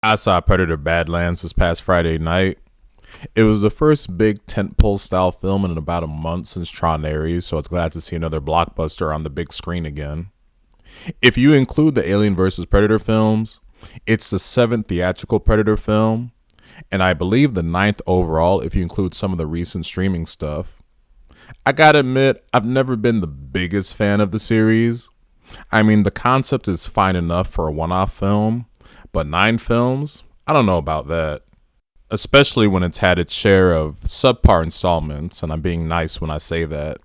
I saw Predator Badlands this past Friday night. It was the first big tentpole style film in about a month since Tron Ares, so I was glad to see another blockbuster on the big screen again. If you include the Alien vs. Predator films, it's the seventh theatrical Predator film, and I believe the ninth overall if you include some of the recent streaming stuff. I gotta admit, I've never been the biggest fan of the series. I mean, the concept is fine enough for a one-off film, but 9 films? I don't know about that. Especially when it's had its share of subpar installments, and I'm being nice when I say that.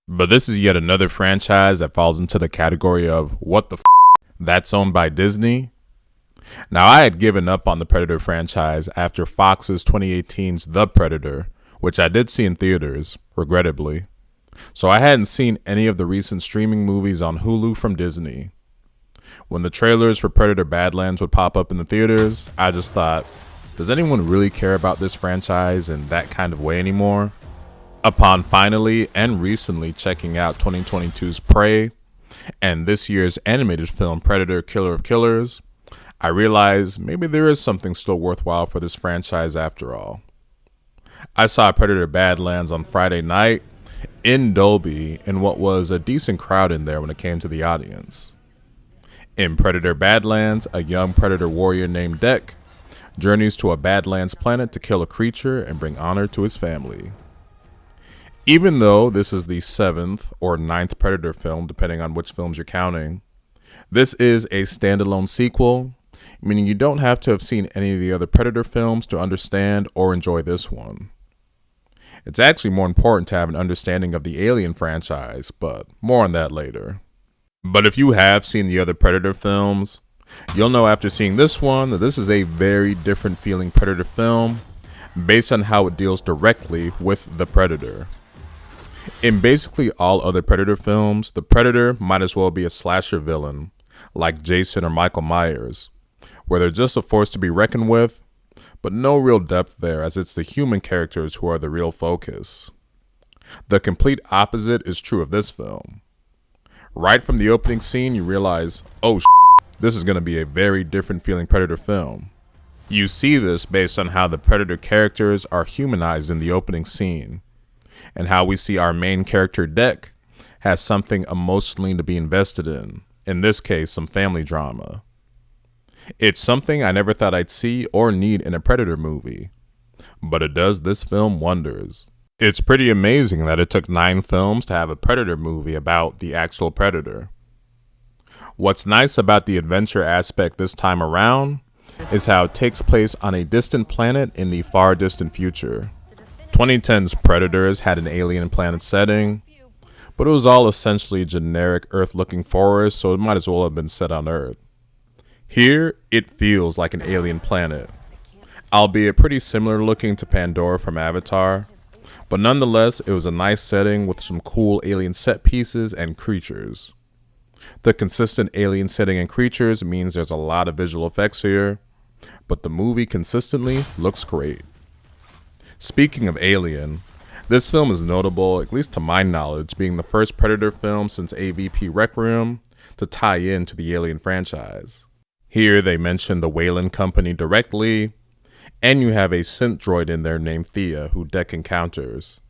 But this is yet another franchise that falls into the category of what the that's owned by Disney. Now, I had given up on the Predator franchise after Fox's 2018's The Predator, which I did see in theaters, regrettably. So I hadn't seen any of the recent streaming movies on Hulu from Disney. When the trailers for Predator Badlands would pop up in the theaters, I just thought, does anyone really care about this franchise in that kind of way anymore? Upon finally and recently checking out 2022's Prey and this year's animated film Predator Killer of Killers, I realized maybe there is something still worthwhile for this franchise after all. I saw Predator Badlands on Friday night in Dolby in what was a decent crowd in there when it came to the audience. In Predator Badlands, a young predator warrior named Dek journeys to a Badlands planet to kill a creature and bring honor to his family. Even though this is the 7th or 9th Predator film, depending on which films you're counting, this is a standalone sequel, meaning you don't have to have seen any of the other Predator films to understand or enjoy this one. It's actually more important to have an understanding of the Alien franchise, but more on that later. But if you have seen the other Predator films, you'll know after seeing this one that this is a very different feeling Predator film based on how it deals directly with the Predator. In basically all other Predator films, the Predator might as well be a slasher villain, like Jason or Michael Myers, where they're just a force to be reckoned with, but no real depth there as it's the human characters who are the real focus. The complete opposite is true of this film. Right from the opening scene, you realize, oh this is going to be a very different feeling Predator film. You see this based on how the Predator characters are humanized in the opening scene, and how we see our main character Dek has something emotionally to be invested in this case, some family drama. It's something I never thought I'd see or need in a Predator movie, but it does this film wonders. It's pretty amazing that it took 9 films to have a Predator movie about the actual Predator. What's nice about the adventure aspect this time around is how it takes place on a distant planet in the far distant future. 2010's Predators had an alien planet setting, but it was all essentially generic Earth-looking forest, so it might as well have been set on Earth. Here, it feels like an alien planet, albeit pretty similar looking to Pandora from Avatar, but nonetheless, it was a nice setting with some cool alien set pieces and creatures. The consistent alien setting and creatures means there's a lot of visual effects here, but the movie consistently looks great. Speaking of Alien, this film is notable, at least to my knowledge, being the first Predator film since AVP Requiem to tie into the Alien franchise. Here they mention the Weyland Company directly, and you have a synth droid in there named Thea who Dek encounters.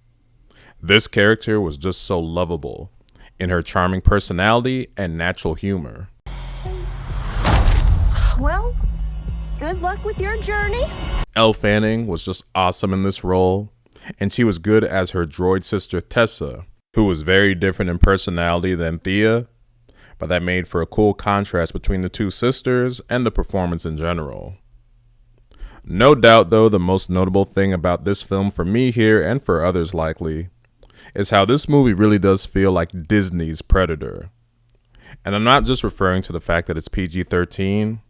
This character was just so lovable in her charming personality and natural humor. Well, good luck with your journey. Elle Fanning was just awesome in this role, and she was good as her droid sister Tessa, who was very different in personality than Thea, but that made for a cool contrast between the two sisters and the performance in general. No doubt though, the most notable thing about this film for me here, and for others likely, is how this movie really does feel like Disney's Predator. And I'm not just referring to the fact that it's PG-13,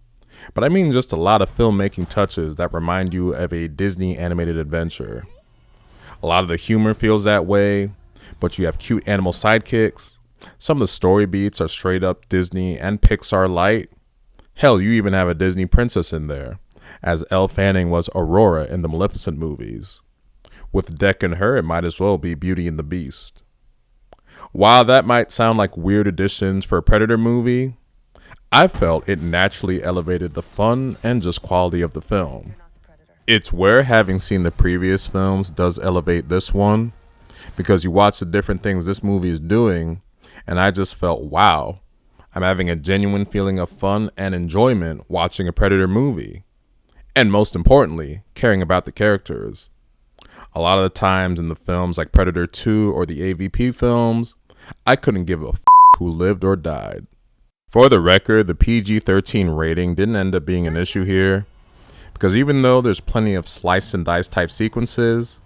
but I mean just a lot of filmmaking touches that remind you of a Disney animated adventure. A lot of the humor feels that way, but you have cute animal sidekicks. Some of the story beats are straight up Disney and Pixar light. Hell, you even have a Disney princess in there, as Elle Fanning was Aurora in the Maleficent movies. With Dek and her, it might as well be Beauty and the Beast. While that might sound like weird additions for a Predator movie, I felt it naturally elevated the fun and just quality of the film. It's where having seen the previous films does elevate this one, because you watch the different things this movie is doing, and I just felt, wow, I'm having a genuine feeling of fun and enjoyment watching a Predator movie. And most importantly, caring about the characters. A lot of the times in the films like Predator 2 or the AVP films, I couldn't give a who lived or died. For the record, the PG-13 rating didn't end up being an issue here, because even though there's plenty of slice and dice type sequences,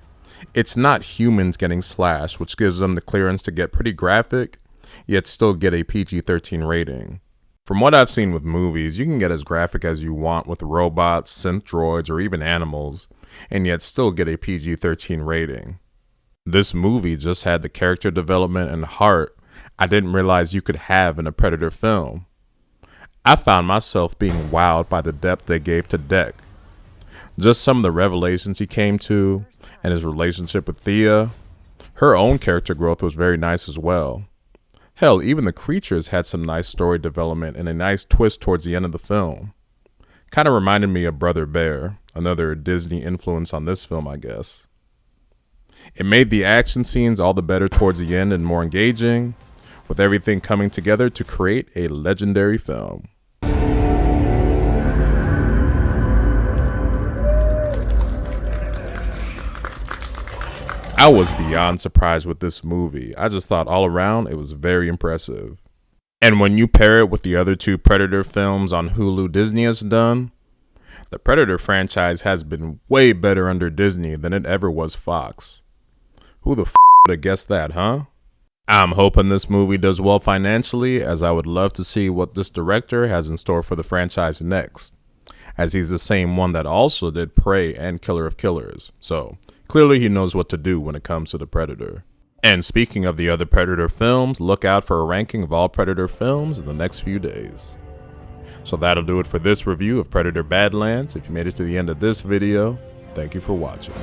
it's not humans getting slashed, which gives them the clearance to get pretty graphic, yet still get a PG-13 rating. From what I've seen with movies, you can get as graphic as you want with robots, synth droids, or even animals, and yet still get a PG-13 rating. This movie just had the character development and heart I didn't realize you could have in a Predator film. I found myself being wowed by the depth they gave to Deck. Just some of the revelations he came to, and his relationship with Thea. Her own character growth was very nice as well. Hell, even the creatures had some nice story development and a nice twist towards the end of the film. Kind of reminded me of Brother Bear, another Disney influence on this film, I guess. It made the action scenes all the better towards the end and more engaging, with everything coming together to create a legendary film. I was beyond surprised with this movie. I just thought all around it was very impressive. And when you pair it with the other two Predator films on Hulu Disney has done, the Predator franchise has been way better under Disney than it ever was Fox. Who the would have guessed that, huh? I'm hoping this movie does well financially, as I would love to see what this director has in store for the franchise next, as he's the same one that also did Prey and Killer of Killers, so clearly he knows what to do when it comes to the Predator. And speaking of the other Predator films, look out for a ranking of all Predator films in the next few days. So that'll do it for this review of Predator Badlands. If you made it to the end of this video, thank you for watching.